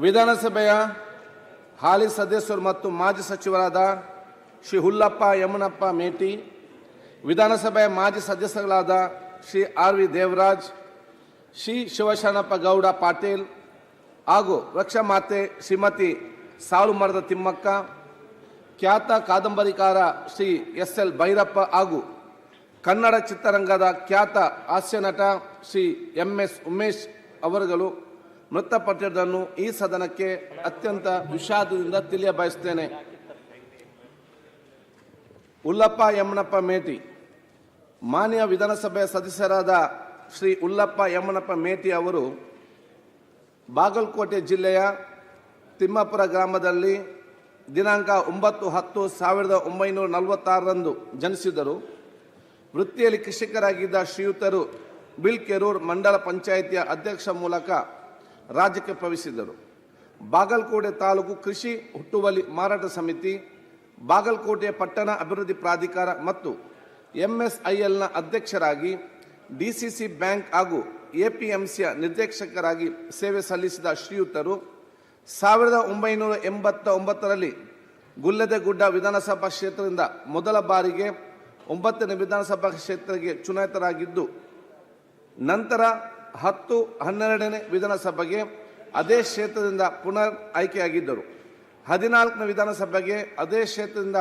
ವಿಧಾನಸಭೆಯ ಹಾಲಿ ಸದಸ್ಯರು ಮತ್ತು ಮಾಜಿ ಸಚಿವರಾದ ಶ್ರೀ ಹುಲ್ಲಪ್ಪ ಯಮನಪ್ಪ ಮೇಟಿ, ವಿಧಾನಸಭೆಯ ಮಾಜಿ ಸದಸ್ಯಗಳಾದ ಶ್ರೀ ಆರ್.ವಿ. ದೇವರಾಜ್, ಶ್ರೀ ಶಿವಶರಣಪ್ಪ ಗೌಡ ಪಾಟೀಲ್ ಹಾಗೂ ವೃಕ್ಷಮಾತೆ ಶ್ರೀಮತಿ ಸಾಲುಮರದ ತಿಮ್ಮಕ್ಕ, ಖ್ಯಾತ ಕಾದಂಬರಿಕಾರ ಶ್ರೀ ಎಸ್.ಎಲ್. ಭೈರಪ್ಪ ಹಾಗೂ ಕನ್ನಡ ಚಿತ್ರರಂಗದ ಖ್ಯಾತ ಹಾಸ್ಯ ನಟ ಶ್ರೀ ಎಂ.ಎಸ್. ಉಮೇಶ್ ಅವರುಗಳು ಮೃತಪಟ್ಟಿರುವುದನ್ನು ಈ ಸದನಕ್ಕೆ ಅತ್ಯಂತ ವಿಷಾದದಿಂದ ತಿಳಿಯಬಯಸುತ್ತೇನೆ. ಹುಲ್ಲಪ್ಪ ಯಮನಪ್ಪ ಮೇಟಿ ಮಾನ್ಯ ವಿಧಾನಸಭೆಯ ಸದಸ್ಯರಾದ ಶ್ರೀ ಹುಲ್ಲಪ್ಪ ಯಮನಪ್ಪ ಮೇಟಿ ಅವರು ಬಾಗಲಕೋಟೆ ಜಿಲ್ಲೆಯ ತಿಮ್ಮಾಪುರ ಗ್ರಾಮದಲ್ಲಿ ದಿನಾಂಕ 9/10/1946 ಜನಿಸಿದರು. ವೃತ್ತಿಯಲ್ಲಿ ಕೃಷಿಕರಾಗಿದ್ದ ಶ್ರೀಯುತರು ಬಿಲ್ಕೆರೂರು ಮಂಡಲ ಪಂಚಾಯಿತಿಯ ಅಧ್ಯಕ್ಷ ಮೂಲಕ ರಾಜ್ಯಕ್ಕೆ ಪ್ರವೇಶಿಸಿದರು. ಬಾಗಲಕೋಟೆ ತಾಲೂಕು ಕೃಷಿ ಹುಟ್ಟುವಳಿ ಮಾರಾಟ ಸಮಿತಿ, ಬಾಗಲಕೋಟೆ ಪಟ್ಟಣ ಅಭಿವೃದ್ಧಿ ಪ್ರಾಧಿಕಾರ ಮತ್ತು ಎಂಎಸ್ಐಎಲ್ನ ಅಧ್ಯಕ್ಷರಾಗಿ, ಡಿಸಿಸಿ ಬ್ಯಾಂಕ್ ಹಾಗೂ ಎಪಿಎಂಸಿಯ ನಿರ್ದೇಶಕರಾಗಿ ಸೇವೆ ಸಲ್ಲಿಸಿದ ಶ್ರೀಯುತರು 1989ರಲ್ಲಿ ಗುಲ್ಲೆದೆಗುಡ್ಡ ವಿಧಾನಸಭಾ ಕ್ಷೇತ್ರದಿಂದ ಮೊದಲ ಬಾರಿಗೆ 9ನೇ ವಿಧಾನಸಭಾ ಕ್ಷೇತ್ರಕ್ಕೆ ಚುನಾಯಿತರಾಗಿದ್ದು, ನಂತರ 10-12ನೇ ವಿಧಾನಸಭೆಗೆ ಅದೇ ಕ್ಷೇತ್ರದಿಂದ ಪುನರ್ ಆಯ್ಕೆಯಾಗಿದ್ದರು. 14ನೇ ವಿಧಾನಸಭೆಗೆ ಅದೇ ಕ್ಷೇತ್ರದಿಂದ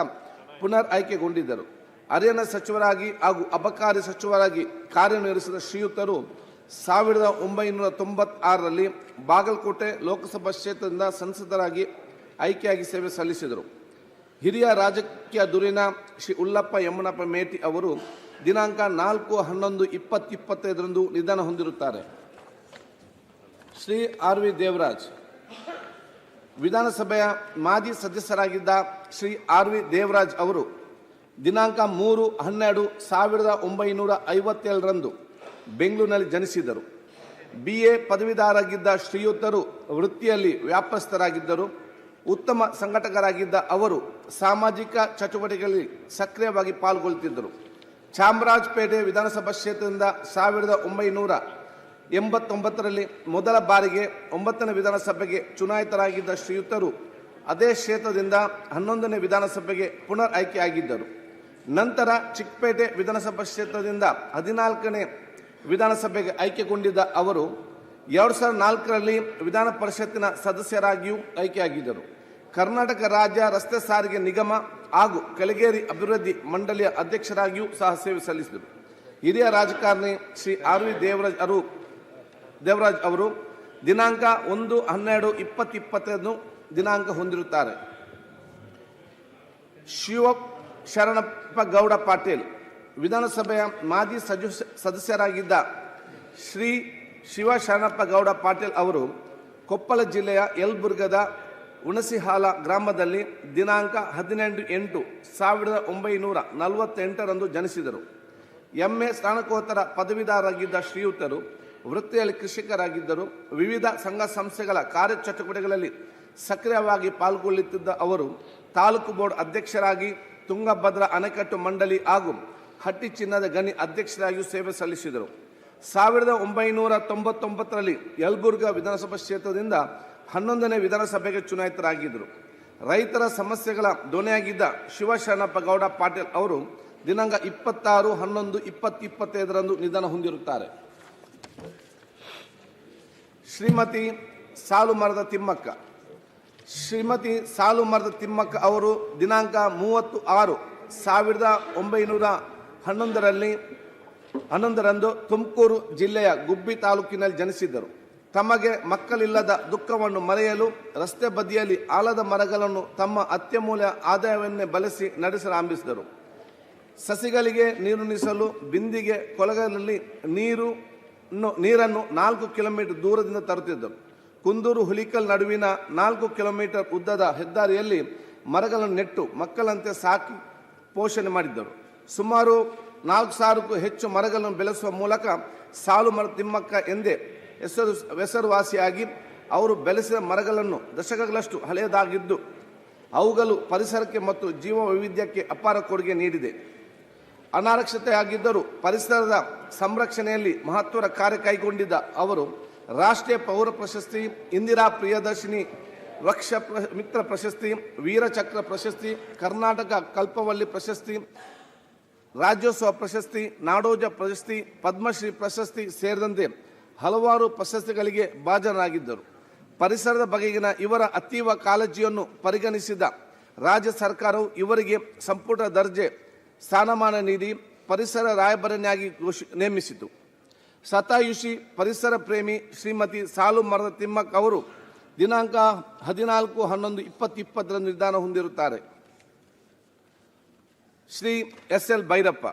ಪುನರ್ ಆಯ್ಕೆಗೊಂಡಿದ್ದರು. ಅರಣ್ಯ ಸಚಿವರಾಗಿ ಹಾಗೂ ಅಬಕಾರಿ ಸಚಿವರಾಗಿ ಕಾರ್ಯನಿರ್ವಹಿಸಿದ ಶ್ರೀಯುತರು 1996ರಲ್ಲಿ ಬಾಗಲಕೋಟೆ ಲೋಕಸಭಾ ಕ್ಷೇತ್ರದಿಂದ ಸಂಸದರಾಗಿ ಆಯ್ಕೆಯಾಗಿ ಸೇವೆ ಸಲ್ಲಿಸಿದರು. ಹಿರಿಯ ರಾಜಕೀಯ ಧುರೀಣ ಶ್ರೀ ಹುಲ್ಲಪ್ಪ ಯಮನಪ್ಪ ಮೇಟಿ ಅವರು ದಿನಾಂಕ 4/11/2025 ನಿಧನ ಹೊಂದಿರುತ್ತಾರೆ. ಶ್ರೀ ಆರ್.ವಿ. ದೇವರಾಜ್ ವಿಧಾನಸಭೆಯ ಮಾಜಿ ಸದಸ್ಯರಾಗಿದ್ದ ಶ್ರೀ ಆರ್.ವಿ. ದೇವರಾಜ್ ಅವರು ದಿನಾಂಕ 3/12/1957 ಬೆಂಗಳೂರಿನಲ್ಲಿ ಜನಿಸಿದರು. BA ಪದವೀಧರರಾಗಿದ್ದ ಶ್ರೀಯುತರು ವೃತ್ತಿಯಲ್ಲಿ ವ್ಯಾಪಸ್ಥರಾಗಿದ್ದರು. ಉತ್ತಮ ಸಂಘಟಕರಾಗಿದ್ದ ಅವರು ಸಾಮಾಜಿಕ ಚಟುವಟಿಕೆಗಳಲ್ಲಿ ಸಕ್ರಿಯವಾಗಿ ಪಾಲ್ಗೊಳ್ಳುತ್ತಿದ್ದರು. ಚಾಮರಾಜಪೇಟೆ ವಿಧಾನಸಭಾ ಕ್ಷೇತ್ರದಿಂದ 1989ರಲ್ಲಿ ಮೊದಲ ಬಾರಿಗೆ 9ನೇ ವಿಧಾನಸಭೆಗೆ ಚುನಾಯಿತರಾಗಿದ್ದ ಶ್ರೀಯುತರು ಅದೇ ಕ್ಷೇತ್ರದಿಂದ 11ನೇ ವಿಧಾನಸಭೆಗೆ ಪುನರ್ ಆಯ್ಕೆಯಾಗಿದ್ದರು. ನಂತರ ಚಿಕ್ಕಪೇಟೆ ವಿಧಾನಸಭಾ ಕ್ಷೇತ್ರದಿಂದ 14ನೇ ವಿಧಾನಸಭೆಗೆ ಆಯ್ಕೆಗೊಂಡಿದ್ದ ಅವರು 2004ರಲ್ಲಿ ವಿಧಾನ ಪರಿಷತ್ತಿನ ಸದಸ್ಯರಾಗಿಯೂ ಆಯ್ಕೆಯಾಗಿದ್ದರು. ಕರ್ನಾಟಕ ರಾಜ್ಯ ರಸ್ತೆ ಸಾರಿಗೆ ನಿಗಮ ಹಾಗೂ ಕಲಗೇರಿ ಅಭಿವೃದ್ಧಿ ಮಂಡಳಿಯ ಅಧ್ಯಕ್ಷರಾಗಿಯೂ ಸಹ ಸೇವೆ ಸಲ್ಲಿಸಿದರು. ಹಿರಿಯ ರಾಜಕಾರಣಿ ಶ್ರೀ ಆರ್.ವಿ. ದೇವರಾಜ್ ಅವರು ದಿನಾಂಕ 1/12/2025 ದಿನಾಂಕ ಹೊಂದಿರುತ್ತಾರೆ. ಶಿವಶರಣಪ್ಪ ಗೌಡ ಪಾಟೀಲ್ ವಿಧಾನಸಭೆಯ ಮಾಜಿ ಸದಸ್ಯರಾಗಿದ್ದ ಶ್ರೀ ಶಿವಶರಣಪ್ಪ ಗೌಡ ಪಾಟೀಲ್ ಅವರು ಕೊಪ್ಪಳ ಜಿಲ್ಲೆಯ ಯಲಬುರ್ಗದ ಹುಣಸಿಹಾಲ ಗ್ರಾಮದಲ್ಲಿ ದಿನಾಂಕ 18/8/1948 ಜನಿಸಿದರು. MA ಸ್ನಾತಕೋತ್ತರ ಪದವೀಧರರಾಗಿದ್ದ ಶ್ರೀಯುತರು ವೃತ್ತಿಯಲ್ಲಿ ಕೃಷಿಕರಾಗಿದ್ದರು. ವಿವಿಧ ಸಂಘ ಸಂಸ್ಥೆಗಳ ಕಾರ್ಯಚಟುವಟಿಕೆಗಳಲ್ಲಿ ಸಕ್ರಿಯವಾಗಿ ಪಾಲ್ಗೊಳ್ಳುತ್ತಿದ್ದ ಅವರು ತಾಲೂಕು ಬೋರ್ಡ್ ಅಧ್ಯಕ್ಷರಾಗಿ, ತುಂಗಭದ್ರಾ ಅಣೆಕಟ್ಟು ಮಂಡಳಿ ಹಾಗೂ ಹಟ್ಟಿ ಚಿನ್ನದ ಗಣಿ ಅಧ್ಯಕ್ಷರಾಗಿಯೂ ಸೇವೆ ಸಲ್ಲಿಸಿದರು. 1999ರಲ್ಲಿ ಯಲಬುರ್ಗಾ ವಿಧಾನಸಭಾ ಕ್ಷೇತ್ರದಿಂದ 11ನೇ ವಿಧಾನಸಭೆಗೆ ಚುನಾಯಿತರಾಗಿದ್ದರು. ರೈತರ ಸಮಸ್ಯೆಗಳ ಧ್ವನಿಯಾಗಿದ್ದ ಶಿವಶರಣಪ್ಪ ಗೌಡ ಪಾಟೀಲ್ ಅವರು ದಿನಾಂಕ 26/11/2025 ನಿಧನ ಹೊಂದಿರುತ್ತಾರೆ. ಶ್ರೀಮತಿ ಸಾಲುಮರದ ತಿಮ್ಮಕ್ಕ ಅವರು ದಿನಾಂಕ 30/6/1911 ತುಮಕೂರು ಜಿಲ್ಲೆಯ ಗುಬ್ಬಿ ತಾಲೂಕಿನಲ್ಲಿ ಜನಿಸಿದ್ದರು. ತಮಗೆ ಮಕ್ಕಳಿಲ್ಲದ ದುಃಖವನ್ನು ಮರೆಯಲು ರಸ್ತೆ ಬದಿಯಲ್ಲಿ ಆಲದ ಮರಗಳನ್ನು ತಮ್ಮ ಅತ್ಯಮೂಲ್ಯ ಆದಾಯವನ್ನೇ ಬಳಸಿ ನಡೆಸಲಾರಂಭಿಸಿದರು. ಸಸಿಗಳಿಗೆ ನೀರುಣಿಸಲು ಬಿಂದಿಗೆ ಕೊಳಗಳಲ್ಲಿ ನೀರನ್ನು 4 ಕಿಲೋಮೀಟರ್ ದೂರದಿಂದ ತರುತ್ತಿದ್ದರು. ಕುಂದೂರು ಹುಲಿಕಲ್ ನಡುವಿನ 4 ಕಿಲೋಮೀಟರ್ ಉದ್ದದ ಹೆದ್ದಾರಿಯಲ್ಲಿ ಮರಗಳನ್ನು ನೆಟ್ಟು ಮಕ್ಕಳಂತೆ ಸಾಕಿ ಪೋಷಣೆ ಮಾಡಿದ್ದರು. ಸುಮಾರು 4,000ಕ್ಕೂ ಹೆಚ್ಚು ಮರಗಳನ್ನು ಬೆಳೆಸುವ ಮೂಲಕ ಸಾಲುಮರದ ತಿಮ್ಮಕ್ಕ ಎಂದೇ ಹೆಸರುವಾಸಿಯಾಗಿ ಅವರು ಬೆಳೆಸಿದ ಮರಗಳನ್ನು ದಶಕಗಳಷ್ಟು ಹಳೆಯದಾಗಿದ್ದು ಅವುಗಳು ಪರಿಸರಕ್ಕೆ ಮತ್ತು ಜೀವ ವೈವಿಧ್ಯಕ್ಕೆ ಅಪಾರ ಕೊಡುಗೆ ನೀಡಿದೆ. ಅನಾರಕ್ಷತೆಯಾಗಿದ್ದರೂ ಪರಿಸರದ ಸಂರಕ್ಷಣೆಯಲ್ಲಿ ಮಹತ್ವದ ಕಾರ್ಯ ಕೈಗೊಂಡಿದ್ದ ಅವರು ರಾಷ್ಟ್ರೀಯ ಪೌರ ಪ್ರಶಸ್ತಿ, ಇಂದಿರಾ ಪ್ರಿಯದರ್ಶಿನಿ ವೃಕ್ಷ ಮಿತ್ರ ಪ್ರಶಸ್ತಿ, ವೀರಚಕ್ರ ಪ್ರಶಸ್ತಿ, ಕರ್ನಾಟಕ ಕಲ್ಪವಲ್ಲಿ ಪ್ರಶಸ್ತಿ, ರಾಜ್ಯೋತ್ಸವ ಪ್ರಶಸ್ತಿ, ನಾಡೋಜ ಪ್ರಶಸ್ತಿ, ಪದ್ಮಶ್ರೀ ಪ್ರಶಸ್ತಿ ಸೇರಿದಂತೆ ಹಲವಾರು ಪ್ರಶಸ್ತಿಗಳಿಗೆ ಭಾಜನರಾಗಿದ್ದರು. ಪರಿಸರದ ಬಗೆಗಿನ ಇವರ ಅತೀವ ಕಾಳಜಿಯನ್ನು ಪರಿಗಣಿಸಿದ ರಾಜ್ಯ ಸರ್ಕಾರವು ಇವರಿಗೆ ಸಂಪುಟ ದರ್ಜೆ ಸ್ಥಾನಮಾನ ನೀಡಿ ಪರಿಸರ ರಾಯಭಾರಿಯಾಗಿ ನೇಮಿಸಿತು. ಶತಾಯುಷಿ ಪರಿಸರ ಪ್ರೇಮಿ ಶ್ರೀಮತಿ ಸಾಲು ಮರದ ತಿಮ್ಮಕ್ಕ ಅವರು ದಿನಾಂಕ 14/11/2020 ನಿಧನ ಹೊಂದಿರುತ್ತಾರೆ. ಶ್ರೀ ಎಸ್.ಎಲ್. ಭೈರಪ್ಪ.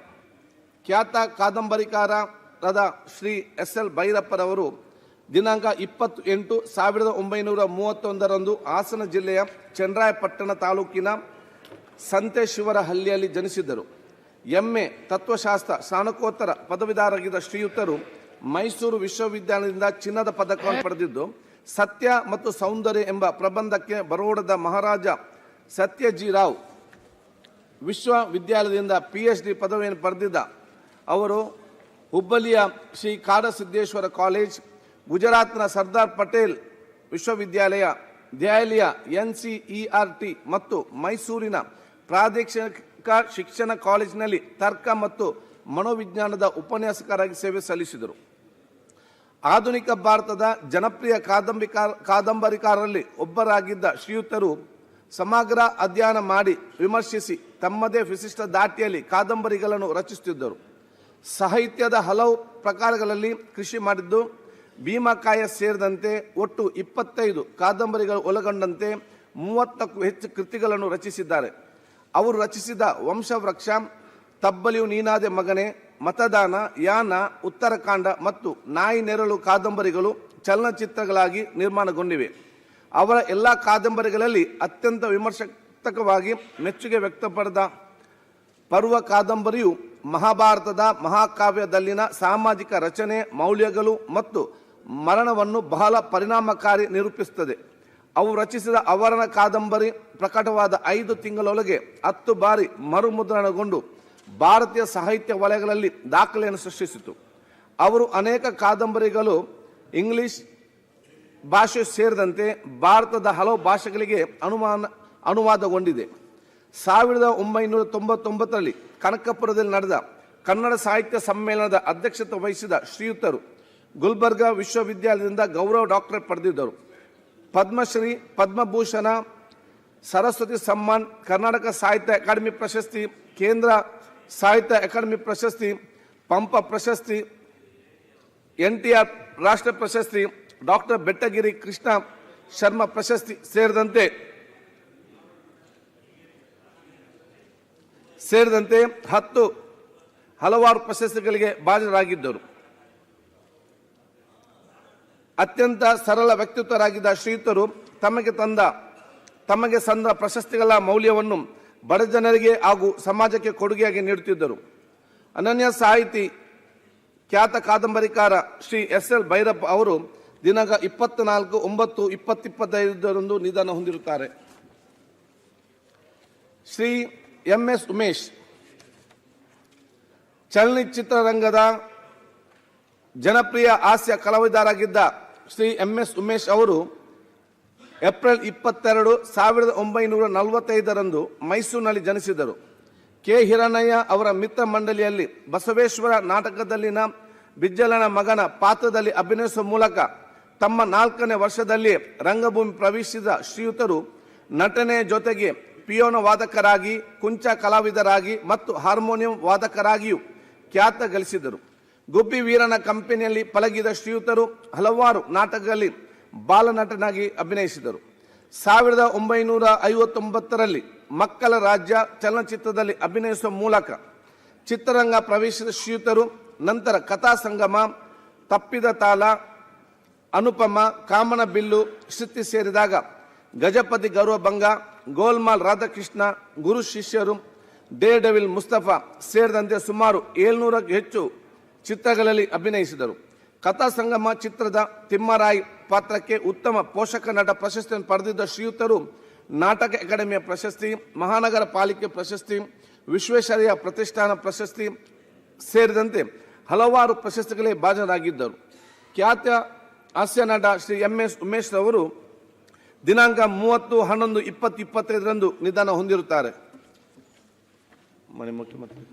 ಖ್ಯಾತ ಕಾದಂಬರಿಕಾರರಾದ ಶ್ರೀ ಎಸ್.ಎಲ್. ಭೈರಪ್ಪರವರು ದಿನಾಂಕ 20/8/1931 ಹಾಸನ ಜಿಲ್ಲೆಯ ಚನ್ನರಾಯಪಟ್ಟಣ ತಾಲೂಕಿನ ಸಂತೇಶ್ವರಹಳ್ಳಿಯಲ್ಲಿ ಜನಿಸಿದ್ದರು. ಎಂ.ಎ. ತತ್ವಶಾಸ್ತ್ರ ಸ್ನಾತಕೋತ್ತರ ಪದವೀಧರರಾಗಿದ್ದ ಶ್ರೀಯುತರು ಮೈಸೂರು ವಿಶ್ವವಿದ್ಯಾಲಯದಿಂದ ಚಿನ್ನದ ಪದಕವನ್ನು ಪಡೆದಿದ್ದು, ಸತ್ಯ ಮತ್ತು ಸೌಂದರ್ಯ ಎಂಬ ಪ್ರಬಂಧಕ್ಕೆ ಬರೋಡದ ಮಹಾರಾಜ ಸತ್ಯಜಿರಾವ್ ವಿಶ್ವವಿದ್ಯಾಲಯದಿಂದ PhD ಪದವಿಯನ್ನು ಪಡೆದಿದ್ದ ಅವರು ಹುಬ್ಬಳ್ಳಿಯ ಶ್ರೀ ಕಾಡಸಿದ್ದೇಶ್ವರ ಕಾಲೇಜ್, ಗುಜರಾತ್ನ ಸರ್ದಾರ್ ಪಟೇಲ್ ವಿಶ್ವವಿದ್ಯಾಲಯ, ದೆಹಲಿಯ NCERT ಮತ್ತು ಮೈಸೂರಿನ ಪ್ರಾದೇಶಿಕ ಶಿಕ್ಷಣ ಕಾಲೇಜಿನಲ್ಲಿ ತರ್ಕ ಮತ್ತು ಮನೋವಿಜ್ಞಾನದ ಉಪನ್ಯಾಸಕರಾಗಿ ಸೇವೆ ಸಲ್ಲಿಸಿದರು. ಆಧುನಿಕ ಭಾರತದ ಜನಪ್ರಿಯ ಕಾದಂಬರಿಕಾರರಲ್ಲಿ ಒಬ್ಬರಾಗಿದ್ದ ಶ್ರೀಯುತರು ಸಮಗ್ರ ಅಧ್ಯಯನ ಮಾಡಿ ವಿಮರ್ಶಿಸಿ ತಮ್ಮದೇ ವಿಶಿಷ್ಟ ದಾಟಿಯಲ್ಲಿ ಕಾದಂಬರಿಗಳನ್ನು ರಚಿಸುತ್ತಿದ್ದರು. ಸಾಹಿತ್ಯದ ಹಲವು ಪ್ರಕಾರಗಳಲ್ಲಿ ಕೃಷಿ ಮಾಡಿದ್ದು, ಭೀಮಕಾಯ ಸೇರಿದಂತೆ ಒಟ್ಟು 25 ಕಾದಂಬರಿಗಳು ಒಳಗೊಂಡಂತೆ 30ಕ್ಕೂ ಹೆಚ್ಚು ಕೃತಿಗಳನ್ನು ರಚಿಸಿದ್ದಾರೆ. ಅವರು ರಚಿಸಿದ ವಂಶವೃಕ್ಷ, ತಬ್ಬಲಿಯು ನೀನಾದೆ ಮಗನೇ, ಮತದಾನ, ಯಾನ, ಉತ್ತರಾಖಂಡ ಮತ್ತು ನಾಯಿ ನೆರಳು ಕಾದಂಬರಿಗಳು ಚಲನಚಿತ್ರಗಳಾಗಿ ನಿರ್ಮಾಣಗೊಂಡಿವೆ. ಅವರ ಎಲ್ಲ ಕಾದಂಬರಿಗಳಲ್ಲಿ ಅತ್ಯಂತ ವಿಮರ್ಶಾತ್ಮಕವಾಗಿ ಮೆಚ್ಚುಗೆ ವ್ಯಕ್ತಪಡಿದ ಪರ್ವ ಕಾದಂಬರಿಯು ಮಹಾಭಾರತದ ಮಹಾಕಾವ್ಯದಲ್ಲಿನ ಸಾಮಾಜಿಕ ರಚನೆ, ಮೌಲ್ಯಗಳು ಮತ್ತು ಮರಣವನ್ನು ಬಹಳ ಪರಿಣಾಮಕಾರಿ ನಿರೂಪಿಸುತ್ತದೆ. ಅವು ರಚಿಸಿದ ಅವರಣ ಕಾದಂಬರಿ ಪ್ರಕಟವಾದ 5 ತಿಂಗಳೊಳಗೆ 10 ಬಾರಿ ಮರುಮುದ್ರಣಗೊಂಡು ಭಾರತೀಯ ಸಾಹಿತ್ಯ ವಲಯಗಳಲ್ಲಿ ದಾಖಲೆಯನ್ನು ಸೃಷ್ಟಿಸಿತು. ಅವರು ಅನೇಕ ಕಾದಂಬರಿಗಳು ಇಂಗ್ಲಿಷ್ ಭಾಷೆ ಸೇರಿದಂತೆ ಭಾರತದ ಹಲವು ಭಾಷೆಗಳಿಗೆ ಅನುವಾದಗೊಂಡಿದೆ. 1999ರಲ್ಲಿ ಕನಕಪುರದಲ್ಲಿ ನಡೆದ ಕನ್ನಡ ಸಾಹಿತ್ಯ ಸಮ್ಮೇಳನದ ಅಧ್ಯಕ್ಷತೆ ವಹಿಸಿದ ಶ್ರೀಯುತರು ಗುಲ್ಬರ್ಗಾ ವಿಶ್ವವಿದ್ಯಾಲಯದಿಂದ ಗೌರವ ಡಾಕ್ಟರೇಟ್ ಪಡೆದಿದ್ದರು. ಪದ್ಮಶ್ರೀ, ಪದ್ಮಭೂಷಣ, ಸರಸ್ವತಿ ಸಮ್ಮಾನ್, ಕರ್ನಾಟಕ ಸಾಹಿತ್ಯ ಅಕಾಡೆಮಿ ಪ್ರಶಸ್ತಿ, ಕೇಂದ್ರ ಸಾಹಿತ್ಯ ಅಕಾಡೆಮಿ ಪ್ರಶಸ್ತಿ, ಪಂಪ ಪ್ರಶಸ್ತಿ, NTR ರಾಷ್ಟ್ರ ಪ್ರಶಸ್ತಿ, ಡಾಕ್ಟರ್ ಬೆಟ್ಟಗಿರಿ ಕೃಷ್ಣ ಶರ್ಮಾ ಪ್ರಶಸ್ತಿ ಸೇರಿದಂತೆ 10 ಹಲವಾರು ಪ್ರಶಸ್ತಿಗಳಿಗೆ ಭಾಜನರಾಗಿದ್ದರು. ಅತ್ಯಂತ ಸರಳ ವ್ಯಕ್ತಿತ್ವರಾಗಿದ್ದ ಶ್ರೀಯುತರು ತಮಗೆ ಸಂದ ಪ್ರಶಸ್ತಿಗಳ ಮೌಲ್ಯವನ್ನು ಬಡ ಜನರಿಗೆ ಹಾಗೂ ಸಮಾಜಕ್ಕೆ ಕೊಡುಗೆಯಾಗಿ ನೀಡುತ್ತಿದ್ದರು. ಅನನ್ಯ ಸಾಹಿತಿ, ಖ್ಯಾತ ಕಾದಂಬರಿಕಾರ ಶ್ರೀ ಎಸ್.ಎಲ್. ಭೈರಪ್ಪ ಅವರು ದಿನಾಂಕ 24/9/2025 ನಿಧನ ಹೊಂದಿರುತ್ತಾರೆ. ಶ್ರೀ M.S. ಉಮೇಶ್. ಚಲನಚಿತ್ರರಂಗದ ಜನಪ್ರಿಯ ಹಾಸ್ಯ ಕಲಾವಿದರಾಗಿದ್ದ ಶ್ರೀ M.S. ಉಮೇಶ್ ಅವರು ಏಪ್ರಿಲ್ 22, 1945 ಮೈಸೂರಿನಲ್ಲಿ ಜನಿಸಿದರು. ಕೆ. ಹಿರಣ್ಣಯ್ಯ ಅವರ ಮಿತ್ರ ಮಂಡಳಿಯಲ್ಲಿ ಬಸವೇಶ್ವರ ನಾಟಕದಲ್ಲಿನ ಬಿಜ್ಜಲನ ಮಗನ ಪಾತ್ರದಲ್ಲಿ ಅಭಿನಯಿಸುವ ಮೂಲಕ ತಮ್ಮ 4ನೇ ವರ್ಷದಲ್ಲಿ ರಂಗಭೂಮಿ ಪ್ರವೇಶಿಸಿದ ಶ್ರೀಯುತರು ನಟನೆಯ ಜೊತೆಗೆ ಪಿಯಾನೋ ವಾದಕರಾಗಿ, ಕುಂಚ ಕಲಾವಿದರಾಗಿ ಮತ್ತು ಹಾರ್ಮೋನಿಯಂ ವಾದಕರಾಗಿಯೂ ಖ್ಯಾತ ಗಳಿಸಿದರು. ಗುಬ್ಬಿ ವೀರನ ಕಂಪನಿಯಲ್ಲಿ ಪಳಗಿದ ಶ್ರೀಯುತರು ಹಲವಾರು ನಾಟಕಗಳಲ್ಲಿ ಬಾಲನಟನಾಗಿ ಅಭಿನಯಿಸಿದರು. 1959ರಲ್ಲಿ ಮಕ್ಕಳ ರಾಜ್ಯ ಚಲನಚಿತ್ರದಲ್ಲಿ ಅಭಿನಯಿಸುವ ಮೂಲಕ ಚಿತ್ರರಂಗ ಪ್ರವೇಶಿಸಿದ ಶ್ರೀಯುತರು ನಂತರ ಕಥಾ ಸಂಗಮ, ತಪ್ಪಿದ ತಾಳ, ಅನುಪಮ, ಕಾಮನ ಬಿಲ್ಲು, ಶ್ರುತಿ ಸೇರಿದಾಗ ಗಜಪತಿ ಗೌರವಭಂಗ, ಗೋಲ್ಮಾಲ್ ರಾಧಾಕೃಷ್ಣ, ಗುರು ಶಿಷ್ಯರು, ಡೇರ್ ಡೆವಿಲ್ ಮುಸ್ತಫಾ ಸೇರಿದಂತೆ ಸುಮಾರು 700ಕ್ಕೂ ಹೆಚ್ಚು ಚಿತ್ರಗಳಲ್ಲಿ ಅಭಿನಯಿಸಿದರು. ಕಥಾ ಸಂಗಮ ಚಿತ್ರದ ತಿಮ್ಮರಾಯಿ ಪಾತ್ರಕ್ಕೆ ಉತ್ತಮ ಪೋಷಕ ನಟ ಪ್ರಶಸ್ತಿಯನ್ನು ಪಡೆದಿದ್ದ ಶ್ರೀಯುತರು ನಾಟಕ ಅಕಾಡೆಮಿಯ ಪ್ರಶಸ್ತಿ, ಮಹಾನಗರ ಪಾಲಿಕೆ ಪ್ರಶಸ್ತಿ, ವಿಶ್ವೇಶ್ವರಯ್ಯ ಪ್ರತಿಷ್ಠಾನ ಪ್ರಶಸ್ತಿ ಸೇರಿದಂತೆ ಹಲವಾರು ಪ್ರಶಸ್ತಿಗಳಿಗೆ ಭಾಜನರಾಗಿದ್ದರು. ಖ್ಯಾತ ಹಾಸ್ಯ ನಟ ಶ್ರೀ ಎಂ.ಎಸ್. ಉಮೇಶ್ ರವರು ದಿನಾಂಕ 30/11/2025 ನಿಧನ ಹೊಂದಿರುತ್ತಾರೆ. ಮಾನ್ಯ ಮುಖ್ಯಮಂತ್ರಿ